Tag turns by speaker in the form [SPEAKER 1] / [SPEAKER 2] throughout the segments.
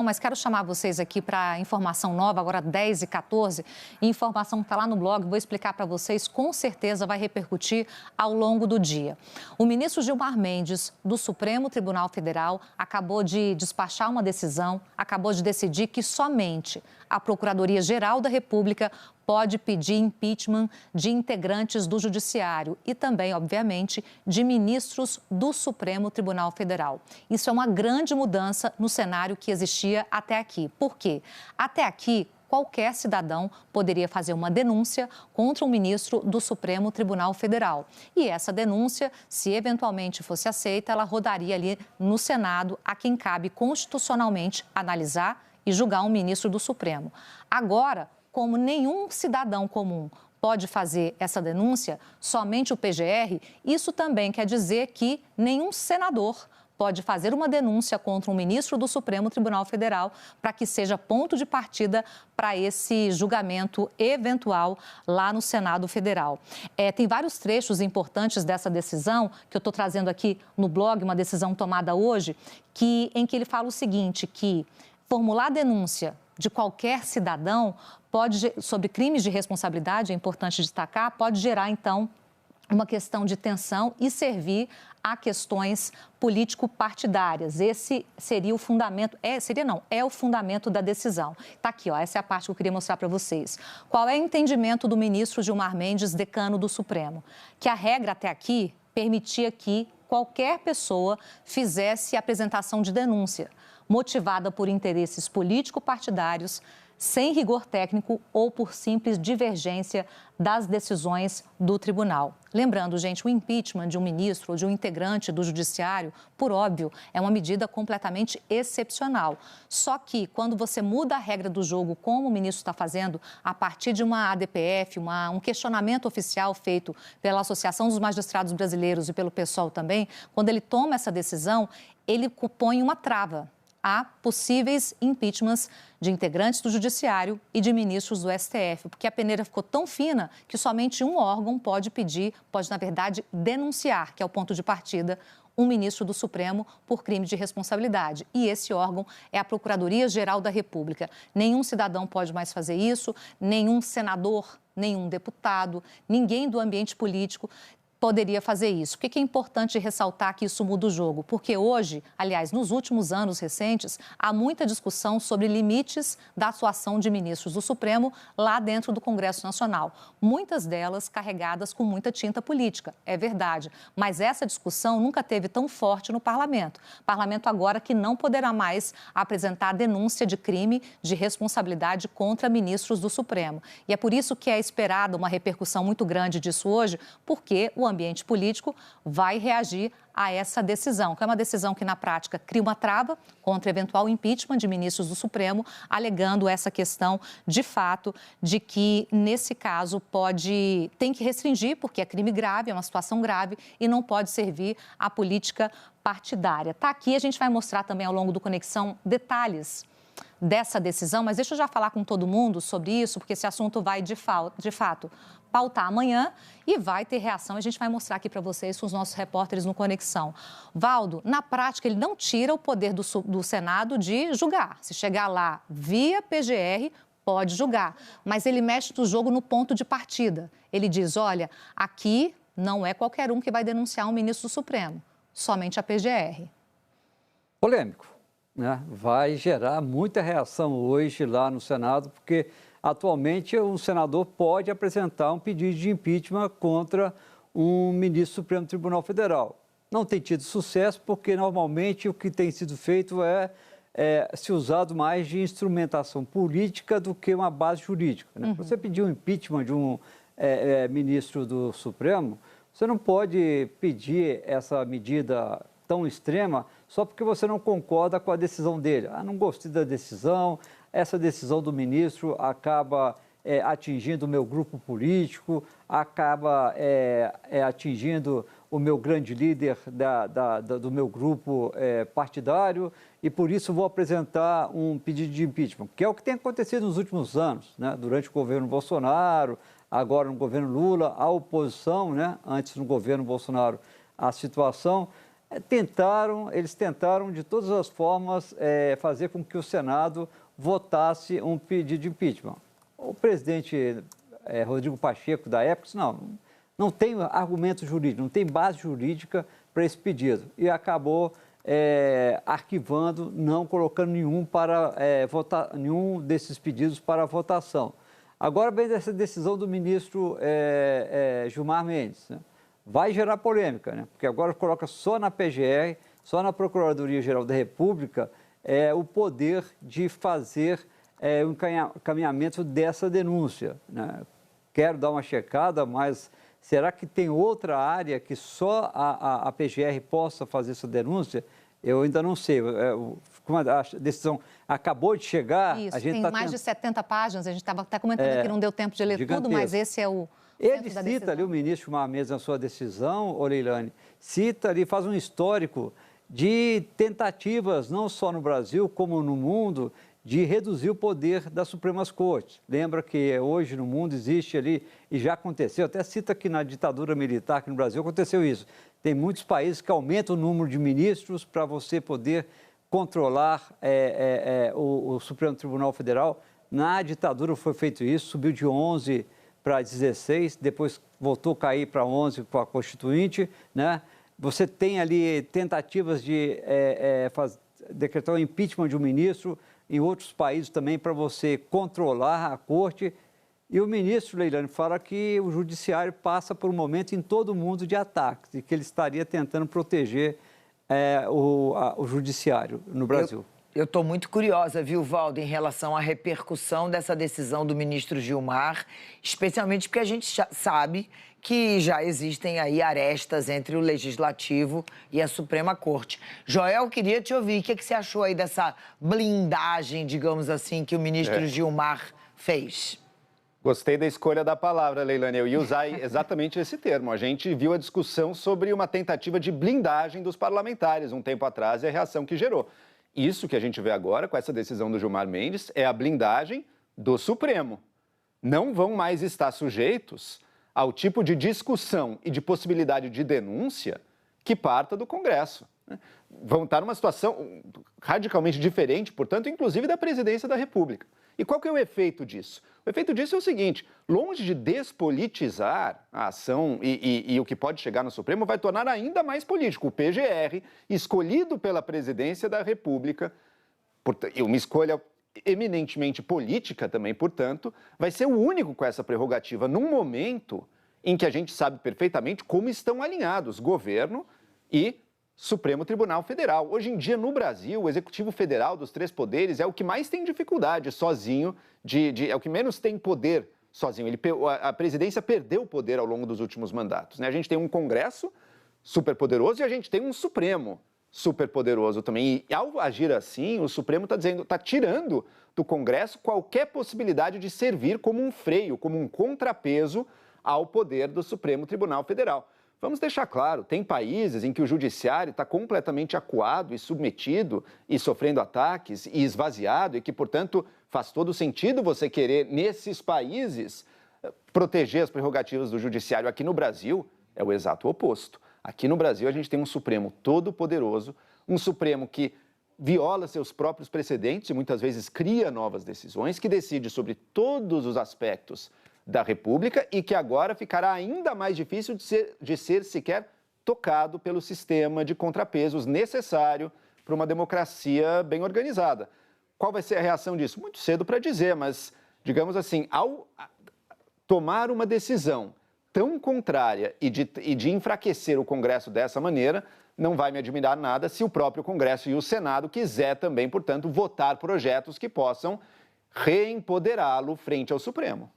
[SPEAKER 1] Bom, mas quero chamar vocês aqui para informação nova, agora 10h14. Informação está lá no blog, vou explicar para vocês, com certeza vai repercutir ao longo do dia. O ministro Gilmar Mendes, do Supremo Tribunal Federal, acabou de despachar uma decisão, acabou de decidir que somente a Procuradoria-Geral da República pode pedir impeachment de integrantes do Judiciário e também, obviamente, de ministros do Supremo Tribunal Federal. Isso é uma grande mudança no cenário que existia até aqui. Por quê? Até aqui, qualquer cidadão poderia fazer uma denúncia contra um ministro do Supremo Tribunal Federal. E essa denúncia, se eventualmente fosse aceita, ela rodaria ali no Senado, a quem cabe constitucionalmente analisar e julgar um ministro do Supremo. Agora, como nenhum cidadão comum pode fazer essa denúncia, somente o PGR, isso também quer dizer que nenhum senador pode fazer uma denúncia contra um ministro do Supremo Tribunal Federal para que seja ponto de partida para esse julgamento eventual lá no Senado Federal. Tem vários trechos importantes dessa decisão que eu estou trazendo aqui no blog, uma decisão tomada hoje, em que ele fala o seguinte, que formular denúncia de qualquer cidadão sobre crimes de responsabilidade, é importante destacar, pode gerar, então, uma questão de tensão e servir a questões político-partidárias. Esse seria o fundamento, é o fundamento da decisão. Está aqui, ó, essa é a parte que eu queria mostrar para vocês. Qual é o entendimento do ministro Gilmar Mendes, decano do Supremo? Que a regra até aqui permitia que qualquer pessoa fizesse apresentação de denúncia, motivada por interesses político-partidários, sem rigor técnico ou por simples divergência das decisões do tribunal. Lembrando, gente, o impeachment de um ministro ou de um integrante do judiciário, por óbvio, é uma medida completamente excepcional. Só que quando você muda a regra do jogo, como o ministro está fazendo, a partir de uma ADPF, um questionamento oficial feito pela Associação dos Magistrados Brasileiros e pelo PSOL também, quando ele toma essa decisão, ele põe uma trava a possíveis impeachments de integrantes do Judiciário e de ministros do STF, porque a peneira ficou tão fina que somente um órgão pode, na verdade, denunciar, que é o ponto de partida, um ministro do Supremo por crime de responsabilidade. E esse órgão é a Procuradoria-Geral da República. Nenhum cidadão pode mais fazer isso, nenhum senador, nenhum deputado, ninguém do ambiente político poderia fazer isso. Por que é importante ressaltar que isso muda o jogo? Porque hoje, aliás, nos últimos anos recentes, há muita discussão sobre limites da atuação de ministros do Supremo lá dentro do Congresso Nacional. Muitas delas carregadas com muita tinta política, é verdade. Mas essa discussão nunca teve tão forte no Parlamento. Parlamento agora que não poderá mais apresentar denúncia de crime de responsabilidade contra ministros do Supremo. E é por isso que é esperada uma repercussão muito grande disso hoje, porque o ambiente político vai reagir a essa decisão, que é uma decisão que, na prática, cria uma trava contra eventual impeachment de ministros do Supremo, alegando essa questão, de fato, de que, nesse caso, tem que restringir, porque é crime grave, é uma situação grave e não pode servir à política partidária. Tá aqui, a gente vai mostrar também, ao longo do Conexão, detalhes dessa decisão, mas deixa eu já falar com todo mundo sobre isso, porque esse assunto vai, de fato, pautar amanhã e vai ter reação. A gente vai mostrar aqui para vocês com os nossos repórteres no Conexão. Valdo, na prática, ele não tira o poder do Senado de julgar. Se chegar lá via PGR, pode julgar, mas ele mexe no jogo no ponto de partida. Ele diz, olha, aqui não é qualquer um que vai denunciar um ministro do Supremo, somente a PGR.
[SPEAKER 2] Polêmico, né? Vai gerar muita reação hoje lá no Senado, porque atualmente o senador pode apresentar um pedido de impeachment contra um ministro do Supremo Tribunal Federal. Não tem tido sucesso porque normalmente o que tem sido feito é se usado mais de instrumentação política do que uma base jurídica, né? Você pedir um impeachment de um ministro do Supremo, você não pode pedir essa medida tão extrema só porque você não concorda com a decisão dele. Não gostei da decisão, essa decisão do ministro acaba atingindo o meu grupo político, acaba atingindo o meu grande líder do meu grupo partidário e, por isso, vou apresentar um pedido de impeachment, que é o que tem acontecido nos últimos anos, né? Durante o governo Bolsonaro, agora no governo Lula, a oposição, né? Antes no governo Bolsonaro, a situação Eles tentaram de todas as formas fazer com que o Senado votasse um pedido de impeachment. O presidente Rodrigo Pacheco, da época, disse, não tem argumento jurídico, não tem base jurídica para esse pedido. E acabou arquivando, não colocando nenhum desses pedidos para votação. Agora vem essa decisão do ministro Gilmar Mendes, né? Vai gerar polêmica, né? Porque agora coloca só na PGR, só na Procuradoria-Geral da República, o poder de fazer o encaminhamento dessa denúncia, né? Quero dar uma checada, mas será que tem outra área que só a PGR possa fazer essa denúncia? Eu ainda não sei. Como a decisão acabou de chegar...
[SPEAKER 1] Isso, a gente tem mais de 70 páginas, a gente estava até comentando aqui, não deu tempo de ler
[SPEAKER 2] gigantesco.
[SPEAKER 1] Tudo, mas esse é o...
[SPEAKER 2] Ele cita ali, o ministro Gilmar Mendes, na sua decisão, Leilani, cita ali, faz um histórico de tentativas, não só no Brasil, como no mundo, de reduzir o poder das Supremas Cortes. Lembra que hoje no mundo existe ali, e já aconteceu, até cita que na ditadura militar aqui no Brasil aconteceu isso. Tem muitos países que aumentam o número de ministros para você poder controlar o Supremo Tribunal Federal. Na ditadura foi feito isso, subiu de 11 para 16, depois voltou a cair para 11 com a Constituinte, né? Você tem ali tentativas de decretar o impeachment de um ministro, em outros países também, para você controlar a corte. E o ministro, Leilani, fala que o judiciário passa por um momento em todo o mundo de ataques e que ele estaria tentando proteger o judiciário no Brasil.
[SPEAKER 3] Eu estou muito curiosa, viu, Valdo, em relação à repercussão dessa decisão do ministro Gilmar, especialmente porque a gente sabe que já existem aí arestas entre o Legislativo e a Suprema Corte. Joel, queria te ouvir. O que você achou aí dessa blindagem, digamos assim, que o ministro Gilmar fez?
[SPEAKER 4] Gostei da escolha da palavra, Leilani. Eu ia usar exatamente esse termo. A gente viu a discussão sobre uma tentativa de blindagem dos parlamentares um tempo atrás e a reação que gerou. Isso que a gente vê agora, com essa decisão do Gilmar Mendes, é a blindagem do Supremo. Não vão mais estar sujeitos ao tipo de discussão e de possibilidade de denúncia que parta do Congresso. Vão estar numa situação radicalmente diferente, portanto, inclusive da presidência da República. E qual que é o efeito disso? O efeito disso é o seguinte: longe de despolitizar a ação e o que pode chegar no Supremo, vai tornar ainda mais político. O PGR, escolhido pela presidência da República, e uma escolha eminentemente política também, portanto, vai ser o único com essa prerrogativa num momento em que a gente sabe perfeitamente como estão alinhados governo e Supremo Tribunal Federal. Hoje em dia, no Brasil, o Executivo Federal dos três poderes é o que mais tem dificuldade sozinho, é o que menos tem poder sozinho. A presidência perdeu o poder ao longo dos últimos mandatos, né? A gente tem um Congresso superpoderoso e a gente tem um Supremo superpoderoso também. E ao agir assim, o Supremo está tirando do Congresso qualquer possibilidade de servir como um freio, como um contrapeso ao poder do Supremo Tribunal Federal. Vamos deixar claro, tem países em que o judiciário está completamente acuado e submetido e sofrendo ataques e esvaziado e que, portanto, faz todo sentido você querer, nesses países, proteger as prerrogativas do judiciário. Aqui no Brasil, é o exato oposto. Aqui no Brasil, a gente tem um Supremo todo-poderoso, um Supremo que viola seus próprios precedentes e muitas vezes cria novas decisões, que decide sobre todos os aspectos da República e que agora ficará ainda mais difícil de ser sequer tocado pelo sistema de contrapesos necessário para uma democracia bem organizada. Qual vai ser a reação disso? Muito cedo para dizer, mas, digamos assim, ao tomar uma decisão tão contrária e de enfraquecer o Congresso dessa maneira, não vai me admirar nada se o próprio Congresso e o Senado quiser também, portanto, votar projetos que possam reempoderá-lo frente ao Supremo.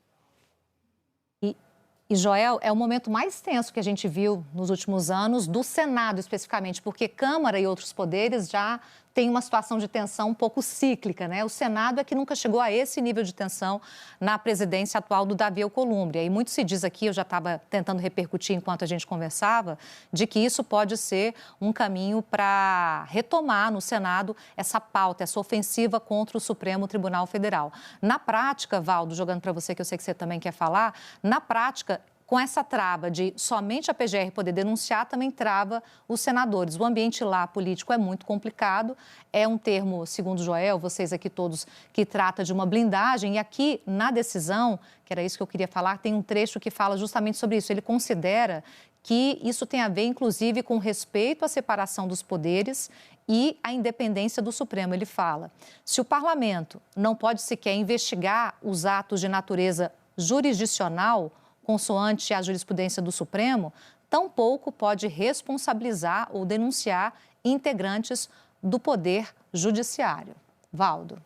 [SPEAKER 1] E, Joel, é o momento mais tenso que a gente viu nos últimos anos, do Senado especificamente, porque Câmara e outros poderes já têm uma situação de tensão um pouco cíclica, né? O Senado é que nunca chegou a esse nível de tensão na presidência atual do Davi Alcolumbre. E muito se diz aqui, eu já estava tentando repercutir enquanto a gente conversava, de que isso pode ser um caminho para retomar no Senado essa pauta, essa ofensiva contra o Supremo Tribunal Federal. Na prática, Valdo, jogando para você, que eu sei que você também quer falar, na prática, Com essa trava de somente a PGR poder denunciar, também trava os senadores. O ambiente lá político é muito complicado, é um termo, segundo o Joel, vocês aqui todos, que trata de uma blindagem. E aqui, na decisão, que era isso que eu queria falar, tem um trecho que fala justamente sobre isso. Ele considera que isso tem a ver, inclusive, com respeito à separação dos poderes e à independência do Supremo. Ele fala, se o parlamento não pode sequer investigar os atos de natureza jurisdicional, consoante a jurisprudência do Supremo, tampouco pode responsabilizar ou denunciar integrantes do Poder Judiciário. Valdo.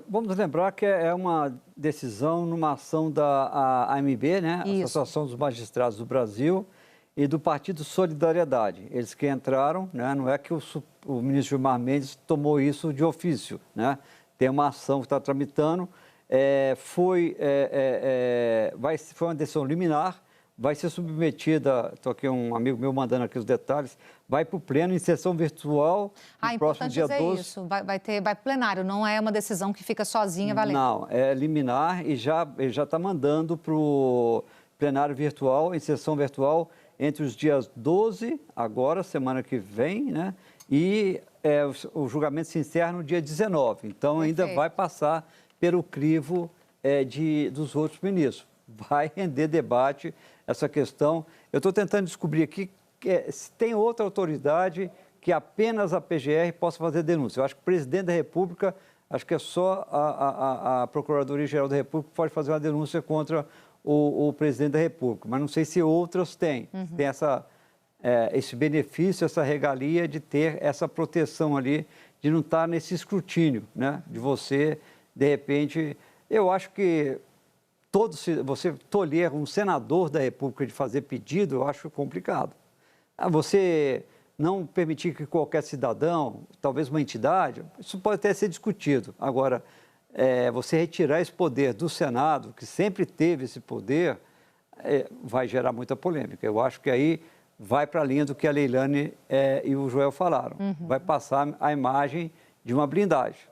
[SPEAKER 2] Vamos lembrar que é uma decisão numa ação da AMB, né?
[SPEAKER 1] Isso.
[SPEAKER 2] Associação dos Magistrados do Brasil, e do Partido Solidariedade. Eles que entraram, né? Não é que o ministro Gilmar Mendes tomou isso de ofício, né? Tem uma ação que está tramitando. Foi uma decisão liminar, vai ser submetida, estou aqui um amigo meu mandando aqui os detalhes, vai para o pleno em sessão virtual no próximo dia 12.
[SPEAKER 1] Isso, vai para plenário, não é uma decisão que fica sozinha valendo.
[SPEAKER 2] Não, é liminar e já está mandando para o plenário virtual, em sessão virtual, entre os dias 12, agora, semana que vem, né? E o julgamento se encerra no dia 19, então ainda vai passar pelo crivo dos outros ministros. Vai render debate essa questão. Eu estou tentando descobrir aqui se tem outra autoridade que apenas a PGR possa fazer denúncia. Eu acho que o presidente da República, acho que é só a Procuradoria-Geral da República que pode fazer uma denúncia contra o presidente da República. Mas não sei se outras têm. Tem esse benefício, essa regalia de ter essa proteção ali, de não estar nesse escrutínio, né? De você... De repente, eu acho que você tolher um senador da República de fazer pedido, eu acho complicado. Você não permitir que qualquer cidadão, talvez uma entidade, isso pode até ser discutido. Agora, você retirar esse poder do Senado, que sempre teve esse poder, vai gerar muita polêmica. Eu acho que aí vai para a linha do que a Leilane e o Joel falaram. Vai passar a imagem de uma blindagem.